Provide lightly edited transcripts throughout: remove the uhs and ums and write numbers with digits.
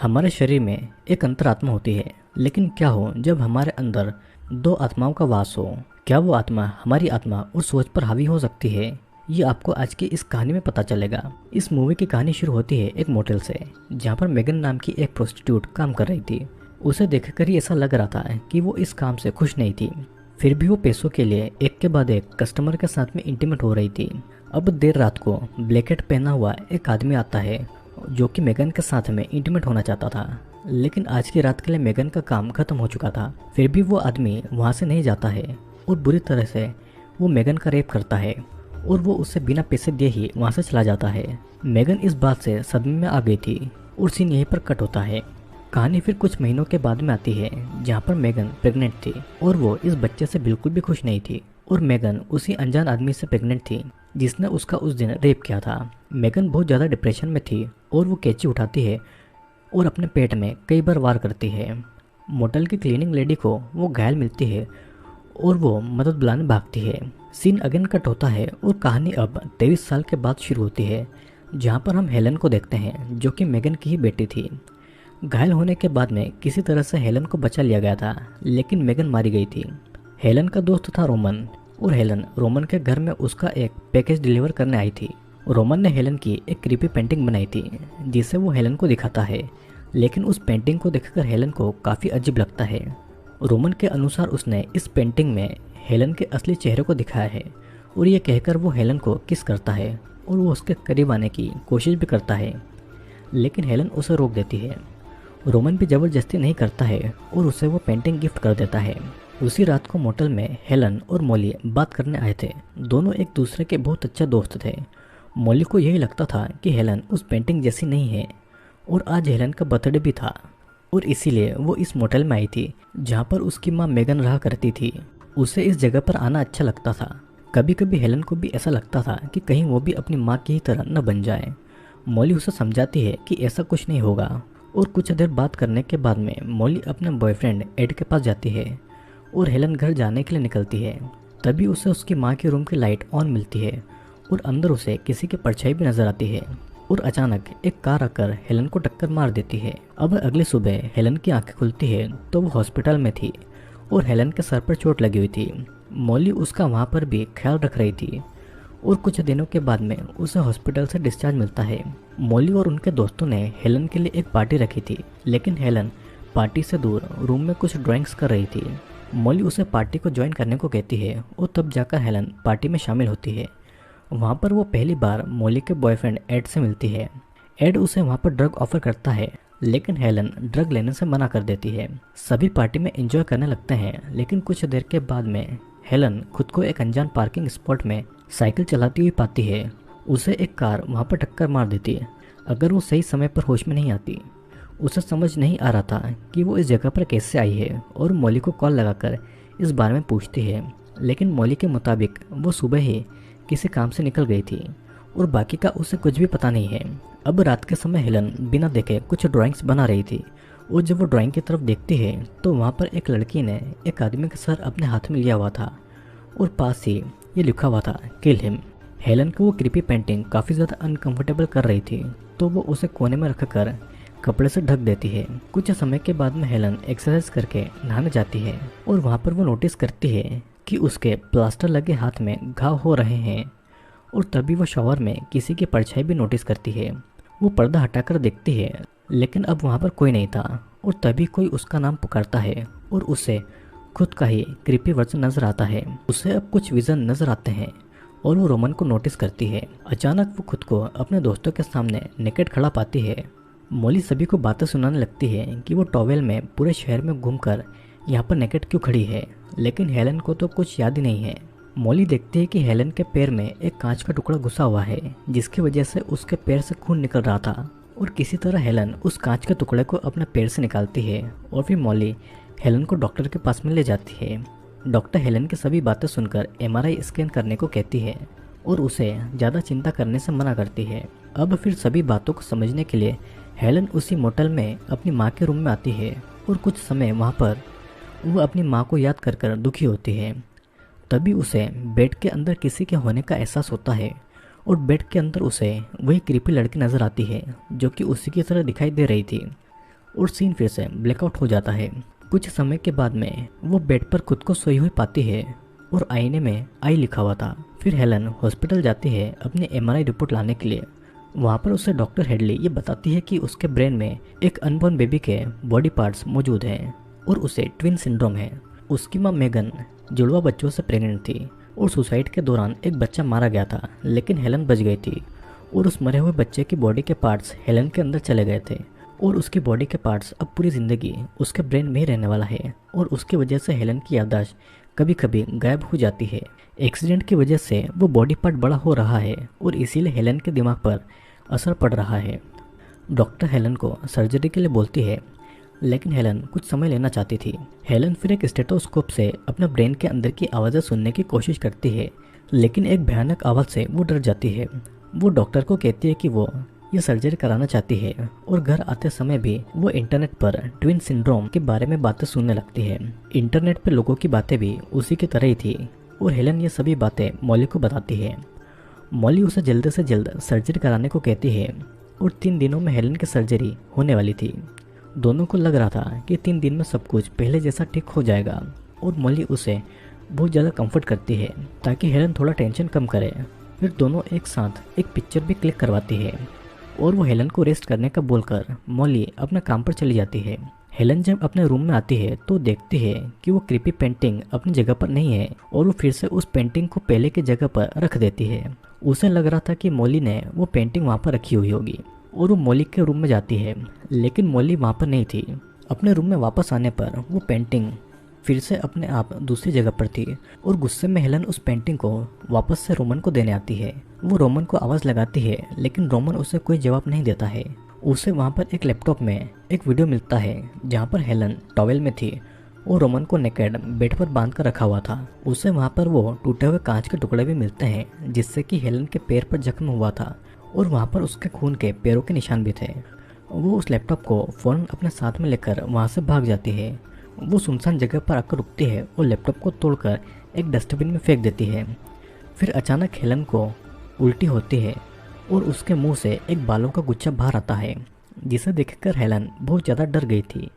हमारे शरीर में एक अंतरात्मा होती है, लेकिन क्या हो जब हमारे अंदर दो आत्माओं का वास हो? क्या वो आत्मा हमारी आत्मा और सोच पर हावी हो सकती है? ये आपको आज की इस कहानी में पता चलेगा। इस मूवी की कहानी शुरू होती है एक मोटेल से, जहाँ पर मेगन नाम की एक प्रोस्टिट्यूट काम कर रही थी। उसे देखकर ही ऐसा लग रहा था कि वो इस काम से खुश नहीं थी। फिर भी वो पैसों के लिए एक के बाद एक कस्टमर के साथ में इंटीमेट हो रही थी। अब देर रात को ब्लैकेट पहना हुआ एक आदमी आता है जो कि मेगन के साथ में इंटीमेट होना चाहता था, लेकिन आज की रात के लिए मेगन का काम खत्म हो चुका था। फिर भी वो आदमी वहाँ से नहीं जाता है और बुरी तरह से वो मेगन का रेप करता है और वो उससे बिना पैसे दिए ही वहाँ से चला जाता है। मेगन इस बात से सदमे में आ गई थी और सीन यहीं पर कट होता है। कहानी फिर कुछ महीनों के बाद में आती है, जहाँ पर मेगन प्रेग्नेंट थी और वो इस बच्चे से बिल्कुल भी खुश नहीं थी। और मेगन उसी अनजान आदमी से प्रेग्नेंट थी जिसने उसका उस दिन रेप किया था। मेगन बहुत ज़्यादा डिप्रेशन में थी और वो कैंची उठाती है और अपने पेट में कई बार वार करती है। मोटल की क्लीनिंग लेडी को वो घायल मिलती है और वो मदद बुलाने भागती है। सीन अगेन कट होता है और कहानी अब 23 साल के बाद शुरू होती है, जहाँ पर हम हेलन को देखते हैं जो कि मेगन की ही बेटी थी। घायल होने के बाद में किसी तरह से हेलन को बचा लिया गया था, लेकिन मेगन मारी गई थी। हेलन का दोस्त था रोमन और हेलन रोमन के घर में उसका एक पैकेज डिलीवर करने आई थी। रोमन ने हेलन की एक क्रीपी पेंटिंग बनाई थी जिसे वो हेलन को दिखाता है, लेकिन उस पेंटिंग को देखकर हेलन को काफ़ी अजीब लगता है। रोमन के अनुसार उसने इस पेंटिंग में हेलन के असली चेहरे को दिखाया है और ये कहकर वो हेलन को किस करता है और वो उसके करीब आने की कोशिश भी करता है, लेकिन हेलन उसे रोक देती है। रोमन भी ज़बरदस्ती नहीं करता है और उसे वो पेंटिंग गिफ्ट कर देता है। उसी रात को मोटल में हेलन और मॉली बात करने आए थे। दोनों एक दूसरे के बहुत अच्छे दोस्त थे। मॉली को यही लगता था कि हेलन उस पेंटिंग जैसी नहीं है और आज हेलन का बर्थडे भी था और इसीलिए वो इस मोटल में आई थी जहाँ पर उसकी माँ मेगन रहा करती थी। उसे इस जगह पर आना अच्छा लगता था। कभी कभी हेलन को भी ऐसा लगता था कि कहीं वो भी अपनी माँ की ही तरह न बन जाए। मॉली उसे समझाती है कि ऐसा कुछ नहीं होगा और कुछ देर बात करने के बाद में मॉली अपने बॉयफ्रेंड एड के पास जाती है और हेलन घर जाने के लिए निकलती है। तभी उसे उसकी माँ के रूम की लाइट ऑन मिलती है और अंदर उसे किसी की परछाई भी नजर आती है और अचानक एक कार आकर हेलन को टक्कर मार देती है। अब अगली सुबह हेलन की आंखें खुलती है तो वो हॉस्पिटल में थी और हेलन के सर पर चोट लगी हुई थी। मॉली उसका वहाँ पर भी ख्याल रख रही थी और कुछ दिनों के बाद में उसे हॉस्पिटल से डिस्चार्ज मिलता है। मॉली और उनके दोस्तों ने हेलन के लिए एक पार्टी रखी थी, लेकिन हेलन पार्टी से दूर रूम में कुछ ड्राइंग्स कर रही थी। मॉली उसे पार्टी को ज्वाइन करने को कहती है और तब जाकर हेलन पार्टी में शामिल होती है। वहाँ पर वो पहली बार मॉली के बॉयफ्रेंड एड से मिलती है। एड उसे वहाँ पर ड्रग ऑफर करता है, लेकिन हेलन ड्रग लेने से मना कर देती है। सभी पार्टी में एंजॉय करने लगते हैं, लेकिन कुछ देर के बाद में हेलन खुद को एक अनजान पार्किंग स्पॉट में साइकिल चलाती हुई पाती है। उसे एक कार वहाँ पर टक्कर मार देती है। अगर वो सही समय पर होश में नहीं आती। उसे समझ नहीं आ रहा था कि वो इस जगह पर कैसे आई है और मॉली को कॉल लगाकर इस बारे में पूछती है, लेकिन मॉली के मुताबिक वो सुबह ही किसी काम से निकल गई थी और बाकी का उसे कुछ भी पता नहीं है। अब रात के समय हेलन बिना देखे कुछ ड्राइंग्स बना रही थी और जब वो ड्राइंग की तरफ देखती है तो वहाँ पर एक लड़की ने एक आदमी का सर अपने हाथ में लिया हुआ था और पास ही ये लिखा हुआ था किल हिम। हेलन को वो क्रीपी पेंटिंग काफ़ी ज़्यादा अनकंफर्टेबल कर रही थी, तो वो उसे कोने में रखकर कपड़े से ढक देती है। कुछ समय के बाद में हेलन एक्सरसाइज करके नहाने जाती है और वहाँ पर वो नोटिस करती है कि उसके प्लास्टर लगे हाथ में घाव हो रहे हैं और तभी वो शॉवर में किसी की परछाई भी नोटिस करती है। वो पर्दा हटाकर देखती है, लेकिन अब वहाँ पर कोई नहीं था और तभी कोई उसका नाम पुकारता है और उसे खुद का ही क्रीपी वर्जन नजर आता है। उसे अब कुछ विजन नजर आते हैं और वो रोमन को नोटिस करती है। अचानक वो खुद को अपने दोस्तों के सामने नेकेड खड़ा पाती है। मॉली सभी को बातें सुनाने लगती है कि वो टॉवेल में पूरे शहर में घूमकर यहाँ पर नेकेड क्यों खड़ी है, लेकिन हेलन को तो कुछ याद ही नहीं है। मॉली देखती है कि हेलन के पैर में एक कांच का टुकड़ा घुसा हुआ है, जिसकी वजह से उसके पैर से खून निकल रहा था और किसी तरह हेलन उस कांच के टुकड़े को अपने पैर से निकालती है और फिर मॉली हेलन को डॉक्टर के पास में ले जाती है। डॉक्टर हेलन की सभी बातें सुनकर एमआरआई स्कैन करने को कहती है और उसे ज़्यादा चिंता करने से मना करती है। अब फिर सभी बातों को समझने के लिए हेलन उसी मोटल में अपनी माँ के रूम में आती है और कुछ समय वहाँ पर वो अपनी माँ को याद कर कर दुखी होती है। तभी उसे बेड के अंदर किसी के होने का एहसास होता है और बेड के अंदर उसे वही क्रीपी लड़की नज़र आती है जो कि उसी की तरह दिखाई दे रही थी। और सीन फिर से ब्लैकआउट हो जाता है। कुछ समय के बाद में वो बेड पर खुद को सोई हुई पाती है और आईने में आई लिखा हुआ था। फिर हेलन हॉस्पिटल जाती है अपनी एमआरआई रिपोर्ट लाने के लिए। वहाँ पर उसे डॉक्टर हेडली ये बताती है कि उसके ब्रेन में एक अनबॉर्न बेबी के बॉडी पार्ट्स मौजूद हैं और उसे ट्विन सिंड्रोम है। उसकी माँ मेगन जुड़वा बच्चों से प्रेग्नेंट थी और सुसाइड के दौरान एक बच्चा मारा गया था, लेकिन हेलन बच गई थी और उस मरे हुए बच्चे की बॉडी के पार्ट्स हेलन के अंदर चले गए थे और उसकी बॉडी के पार्ट्स अब पूरी ज़िंदगी उसके ब्रेन में ही रहने वाला है और उसकी वजह से हेलन की याददाश्त कभी कभी गायब हो जाती है। एक्सीडेंट की वजह से वो बॉडी पार्ट बड़ा हो रहा है और इसीलिए हेलन के दिमाग पर असर पड़ रहा है। डॉक्टर हेलन को सर्जरी के लिए बोलती है, लेकिन हेलन कुछ समय लेना चाहती थी। हेलन फिर एक स्टेथोस्कोप से अपने ब्रेन के अंदर की आवाज़ें सुनने की कोशिश करती है, लेकिन एक भयानक आवाज़ से वो डर जाती है। वो डॉक्टर को कहती है कि वो ये सर्जरी कराना चाहती है और घर आते समय भी वो इंटरनेट पर ट्विन सिंड्रोम के बारे में बातें सुनने लगती है। इंटरनेट पर लोगों की बातें भी उसी की तरह ही थी और हेलन ये सभी बातें मॉली को बताती है। मॉली उसे जल्द से जल्द सर्जरी कराने को कहती है और 3 दिनों में हेलन की सर्जरी होने वाली थी। दोनों को लग रहा था कि 3 दिन में सब कुछ पहले जैसा ठीक हो जाएगा और मॉली उसे बहुत ज़्यादा कंफर्ट करती है ताकि हेलन थोड़ा टेंशन कम करे। फिर दोनों एक साथ एक पिक्चर भी क्लिक करवाती है और वो हेलन को रेस्ट करने का बोलकर मॉली अपने काम पर चली जाती है। हेलन जब अपने रूम में आती है तो देखती है कि वो क्रीपी पेंटिंग अपनी जगह पर नहीं है और वो फिर से उस पेंटिंग को पहले की जगह पर रख देती है। उसे लग रहा था कि मॉली ने वो पेंटिंग वहाँ पर रखी हुई होगी और वो मॉली के रूम में जाती है, लेकिन मॉली वहाँ पर नहीं थी। अपने रूम में वापस आने पर वो पेंटिंग फिर से अपने आप दूसरी जगह पर थी और गुस्से में हेलन उस पेंटिंग को वापस से रोमन को देने आती है। वो रोमन को आवाज़ लगाती है, लेकिन रोमन उसे कोई जवाब नहीं देता है। उसे वहाँ पर एक लैपटॉप में एक वीडियो मिलता है जहाँ पर हेलन टॉवेल में थी और रोमन को नेकेड बेड पर बांध कर रखा हुआ था। उसे वहाँ पर वो टूटे हुए कांच के टुकड़े भी मिलते हैं जिससे कि हेलन के पैर पर जख्म हुआ था और वहाँ पर उसके खून के पैरों के निशान भी थे। वो उस लैपटॉप को फ़ौरन अपने साथ में लेकर वहाँ से भाग जाती है। वो सुनसान जगह पर आकर रुकती है और लैपटॉप को तोड़कर एक डस्टबिन में फेंक देती है। फिर अचानक हेलन को उल्टी होती है और उसके मुंह से एक बालों का गुच्छा बाहर आता है, जिसे देखकर हेलन बहुत ज़्यादा डर गई थी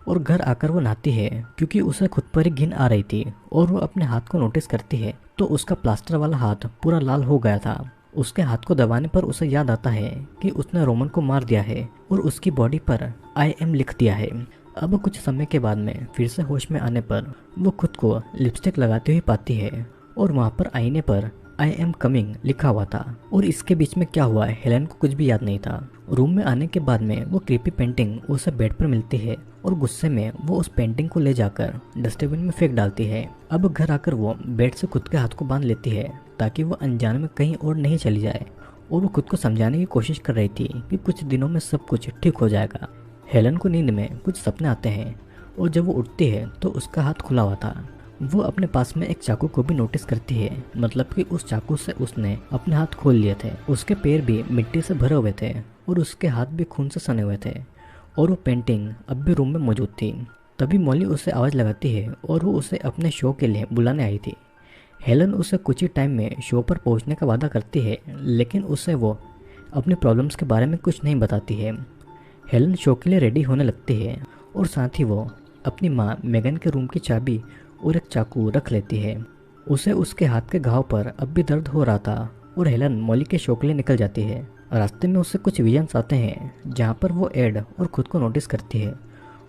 और घर आकर वो नहाती है क्योंकि उसे खुद पर ही घिन आ रही थी। और वो अपने हाथ को नोटिस करती है तो उसका प्लास्टर वाला हाथ पूरा लाल हो गया था। उसके हाथ को दबाने पर उसे याद आता है कि उसने रोमन को मार दिया है और उसकी बॉडी पर आई एम लिख दिया है। अब कुछ समय के बाद में फिर से होश में आने पर वो खुद को लिपस्टिक लगाती हुई पाती है और वहाँ पर आईने पर आई एम कमिंग लिखा हुआ था। और इसके बीच में क्या हुआ है हेलन को कुछ भी याद नहीं था। रूम में आने के बाद में वो क्रीपी पेंटिंग उसे बेड पर मिलती है और गुस्से में वो उस पेंटिंग को ले जाकर डस्टबिन में फेंक डालती है। अब घर आकर वो बेड से खुद के हाथ को बांध लेती है ताकि वो अनजाने में कहीं और नहीं चली जाए और वो खुद को समझाने की कोशिश कर रही थी कि कुछ दिनों में सब कुछ ठीक हो जाएगा। हेलन को नींद में कुछ सपने आते हैं और जब वो उठती है तो उसका हाथ खुला हुआ था। वो अपने पास में एक चाकू को भी नोटिस करती है, मतलब कि उस चाकू से उसने अपने हाथ खोल लिए थे। उसके पैर भी मिट्टी से भरे हुए थे और उसके हाथ भी खून से सने हुए थे और वो पेंटिंग अब भी रूम में मौजूद थी। तभी मॉली उसे आवाज़ लगाती है और वो उसे अपने शो के लिए बुलाने आई थी। हेलन उसे कुछ ही टाइम में शो पर पहुंचने का वादा करती है, लेकिन उसे वो अपनी प्रॉब्लम्स के बारे में कुछ नहीं बताती है। हेलन शो के लिए रेडी होने लगती है और साथ ही वो अपनी माँ मेगन के रूम की चाबी और एक चाकू रख लेती है। उसे उसके हाथ के घाव पर अब भी दर्द हो रहा था और हेलन मॉली के शो के लिए निकल जाती है। रास्ते में उसे कुछ विजन्स आते हैं जहाँ पर वो एड और खुद को नोटिस करती है।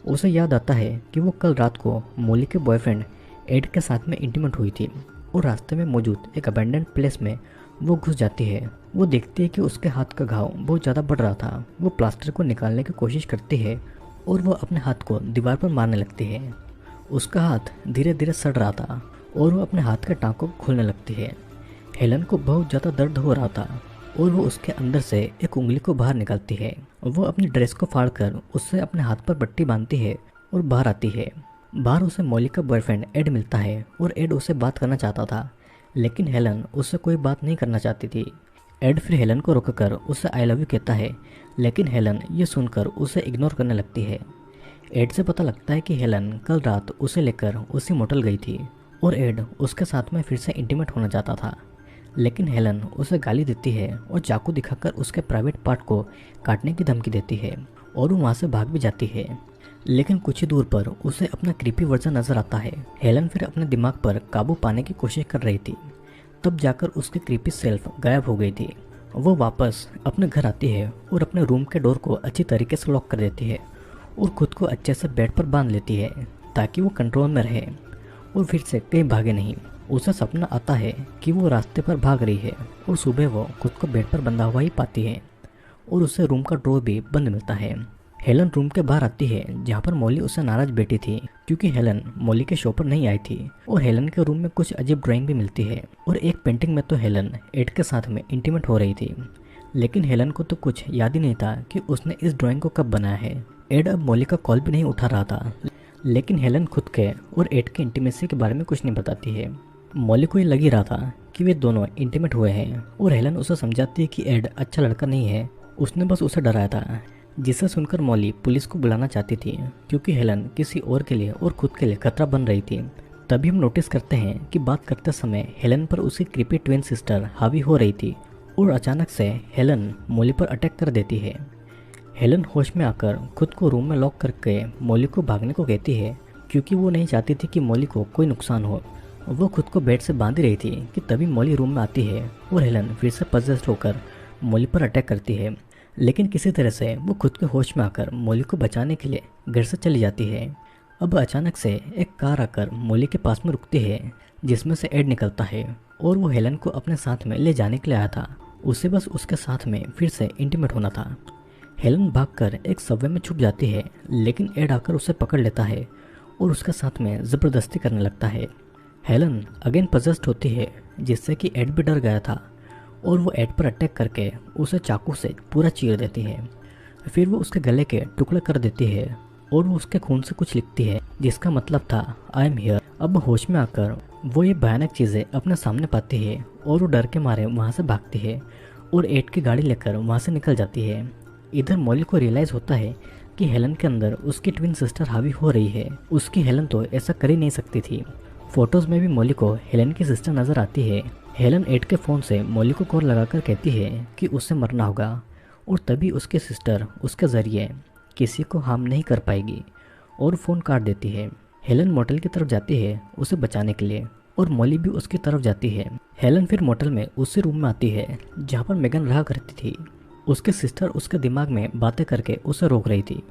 उसे याद आता है कि वो कल रात को मॉली के बॉयफ्रेंड एड के साथ में इंटीमेट हुई थी और रास्ते में मौजूद एक अबैंडन प्लेस में वो घुस जाती है। वो देखती है कि उसके हाथ का घाव बहुत ज़्यादा बढ़ रहा था। वो प्लास्टर को निकालने की कोशिश करती है और वो अपने हाथ को दीवार पर मारने लगती है। उसका हाथ धीरे धीरे सड़ रहा था और वो अपने हाथ के टाँकों को खोलने लगती है। हेलन को बहुत ज़्यादा दर्द हो रहा था और वो उसके अंदर से एक उंगली को बाहर निकालती है। वो अपनी ड्रेस को फाड़कर उससे अपने हाथ पर पट्टी बांधती है और बाहर आती है। बाहर उसे मॉली का बॉयफ्रेंड एड मिलता है और एड उससे बात करना चाहता था, लेकिन हेलन उससे कोई बात नहीं करना चाहती थी। एड फिर हेलन को रोककर उसे आई लव यू कहता है, लेकिन हेलन ये सुनकर उसे इग्नोर करने लगती है। एड से पता लगता है कि हेलन कल रात उसे लेकर उसी मोटल गई थी और एड उसके साथ में फिर से इंटीमेट होना चाहता था, लेकिन हेलन उसे गाली देती है और चाकू दिखाकर उसके प्राइवेट पार्ट को काटने की धमकी देती है और वो वहाँ से भाग भी जाती है। लेकिन कुछ ही दूर पर उसे अपना क्रीपी वर्जन नजर आता है। हेलन फिर अपने दिमाग पर काबू पाने की कोशिश कर रही थी, तब जाकर उसकी क्रीपी सेल्फ गायब हो गई थी। वो वापस अपने घर आती है और अपने रूम के डोर को अच्छी तरीके से लॉक कर देती है और खुद को अच्छे से बेड पर बांध लेती है ताकि वो कंट्रोल में रहे और फिर से कहीं भागे नहीं। उसे सपना आता है कि वो रास्ते पर भाग रही है और सुबह वो खुद को बेड पर बंधा हुआ ही पाती है और उसे रूम का डोर भी बंद मिलता है। हेलन रूम के बाहर आती है जहाँ पर मॉली उसे नाराज बैठी थी क्योंकि हेलन मॉली के शो पर नहीं आई थी। और हेलन के रूम में कुछ अजीब ड्राइंग भी मिलती है और एक पेंटिंग में तो हेलन एड के साथ में इंटीमेट हो रही थी। लेकिन हेलन को तो कुछ याद ही नहीं था कि उसने इस ड्राइंग को कब बनाया है। एड अब मॉली का कॉल भी नहीं उठा रहा था, लेकिन हेलन खुद के और एड के इंटीमेसी के बारे में कुछ नहीं बताती है। मॉली को ये लग ही रहा था कि वे दोनों इंटीमेट हुए हैं और हेलन उसे समझाती है कि एड अच्छा लड़का नहीं है, उसने बस उसे डराया था। जिसे सुनकर मॉली पुलिस को बुलाना चाहती थी क्योंकि हेलन किसी और के लिए और खुद के लिए खतरा बन रही थी। तभी हम नोटिस करते हैं कि बात करते समय हेलन पर उसकी क्रीपी ट्विन सिस्टर हावी हो रही थी और अचानक से हेलन मॉली पर अटैक कर देती है। हेलन होश में आकर खुद को रूम में लॉक करके मॉली को भागने को कहती है क्योंकि वो नहीं चाहती थी कि मॉली को कोई नुकसान हो। वो खुद को बेड से बांध रही थी कि तभी मॉली रूम में आती है और हेलन फिर से पजेस्ड होकर मॉली पर अटैक करती है। लेकिन किसी तरह से वो खुद के होश में आकर मॉली को बचाने के लिए घर से चली जाती है। अब अचानक से एक कार आकर मॉली के पास में रुकती है जिसमें से एड निकलता है और वो हेलन को अपने साथ में ले जाने के लिए आया था। उसे बस उसके साथ में फिर से इंटीमेट होना था। हेलन भागकर एक सबवे में छुप जाती है, लेकिन एड आकर उसे पकड़ लेता है और उसके साथ में ज़बरदस्ती करने लगता है। हेलन अगेन पजेस्ड होती है जिससे कि एड भी डर गया था और वो एड पर अटैक करके उसे चाकू से पूरा चीर देती है। फिर वो उसके गले के टुकड़े कर देती है और वो उसके खून से कुछ लिखती है जिसका मतलब था आई एम हियर। अब होश में आकर वो ये भयानक चीज़ें अपने सामने पाती है और वो डर के मारे वहाँ से भागती है और एड की गाड़ी लेकर वहाँ से निकल जाती है। इधर मॉली को रियलाइज़ होता है कि हेलन के अंदर उसकी ट्विन सिस्टर हावी हो रही है। उसकी हेलन तो ऐसा कर ही नहीं सकती थी। फोटोज़ में भी मॉली को हेलन की सिस्टर नज़र आती है। हेलन एड के फ़ोन से मॉली को कॉल लगाकर कहती है कि उसे मरना होगा और तभी उसकी सिस्टर उसके ज़रिए किसी को हार्म नहीं कर पाएगी और फ़ोन काट देती है। हेलन मोटल की तरफ जाती है उसे बचाने के लिए और मॉली भी उसकी तरफ जाती है। हेलन फिर मोटल में उसी रूम में आती है जहाँ पर मेगन रहा करती थी। उसकी सिस्टर उसके दिमाग में बातें करके उसे रोक रही थी।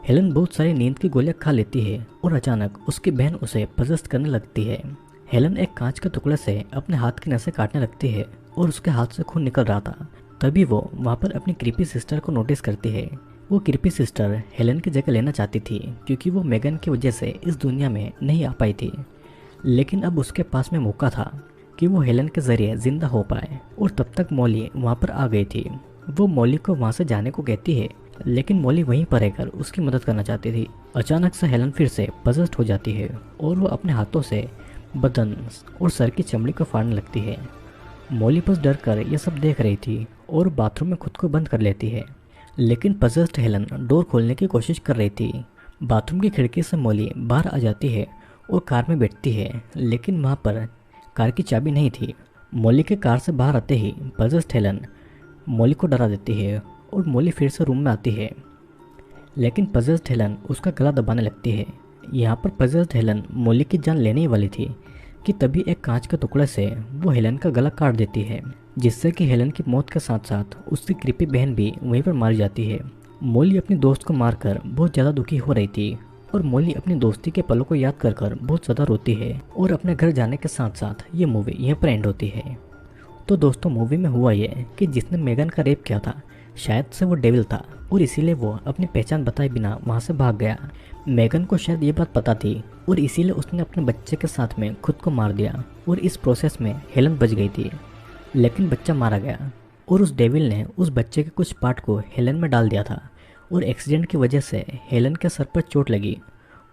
हेलन बहुत सारी नींद की गोलियां खा लेती है और अचानक उसकी बहन उसे पजेस्ट करने लगती है। हेलन एक कांच के टुकड़े से अपने हाथ की नसें काटने लगती है और उसके हाथ से खून निकल रहा था। तभी वो वहाँ पर अपनी क्रीपी सिस्टर को नोटिस करती है। वो क्रीपी सिस्टर हेलन की जगह लेना चाहती थी क्योंकि वो मेगन की वजह से इस दुनिया में नहीं आ पाई थी। लेकिन अब उसके पास में मौका था कि वो हेलन के जरिए जिंदा हो पाए और तब तक मॉली वहाँ पर आ गई थी। वो मॉली को वहाँ से जाने को कहती है, लेकिन मॉली वहीं पर रहकर उसकी मदद करना चाहती थी। अचानक से हेलन फिर से पजेस्ड हो जाती है और वो अपने हाथों से बदन और सर की चमड़ी को फाड़ने लगती है। मॉली बस डर कर यह सब देख रही थी और बाथरूम में खुद को बंद कर लेती है। लेकिन पजेस्ड हेलन डोर खोलने की कोशिश कर रही थी। बाथरूम की खिड़की से मॉली बाहर आ जाती है और कार में बैठती है, लेकिन वहाँ पर कार की चाबी नहीं थी। मॉली के कार से बाहर आते ही पजेस्ड हेलन मॉली को डरा देती है और मॉली फिर से रूम में आती है, लेकिन पजेस्ड हेलन उसका गला दबाने लगती है। यहाँ पर पजेस्ड हेलन मॉली की जान लेने ही वाली थी कि तभी एक कांच के टुकड़े से वो हेलन का गला काट देती है, जिससे कि हेलन की मौत के साथ साथ उसकी क्रीपी बहन भी वहीं पर मारी जाती है। मॉली अपनी दोस्त को मारकर बहुत ज़्यादा दुखी हो रही थी और मॉली अपनी दोस्ती के पलों को याद कर बहुत ज़्यादा रोती है और अपने घर जाने के साथ साथ ये मूवी यहीं पर एंड होती है। तो दोस्तों, मूवी में हुआ ये कि जिसने मेगन का रेप किया था शायद से वो डेविल था और इसीलिए वो अपनी पहचान बताए बिना वहाँ से भाग गया। मेगन को शायद ये बात पता थी और इसीलिए उसने अपने बच्चे के साथ में खुद को मार दिया और इस प्रोसेस में हेलन बच गई थी, लेकिन बच्चा मारा गया और उस डेविल ने उस बच्चे के कुछ पार्ट को हेलन में डाल दिया था और एक्सीडेंट की वजह से हेलन के सर पर चोट लगी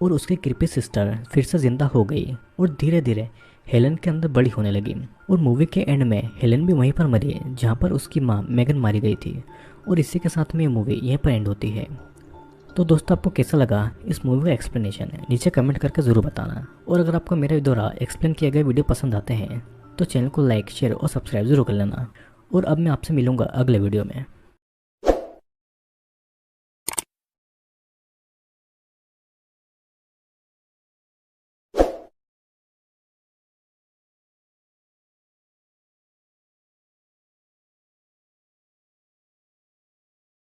और उसकी क्रीपी सिस्टर फिर से जिंदा हो गई और धीरे धीरे हेलन के अंदर बड़ी होने लगी। और मूवी के एंड में हेलन भी वहीं पर मरी जहाँ पर उसकी माँ मेगन मारी गई थी और इसी के साथ में ये मूवी यहीं पर एंड होती है। तो दोस्तों, आपको कैसा लगा इस मूवी का एक्सप्लेनेशन नीचे कमेंट करके ज़रूर बताना। और अगर आपको मेरे द्वारा एक्सप्लेन किए गए वीडियो पसंद आते हैं तो चैनल को लाइक, शेयर और सब्सक्राइब जरूर कर लेना। और अब मैं आपसे मिलूंगा अगले वीडियो में।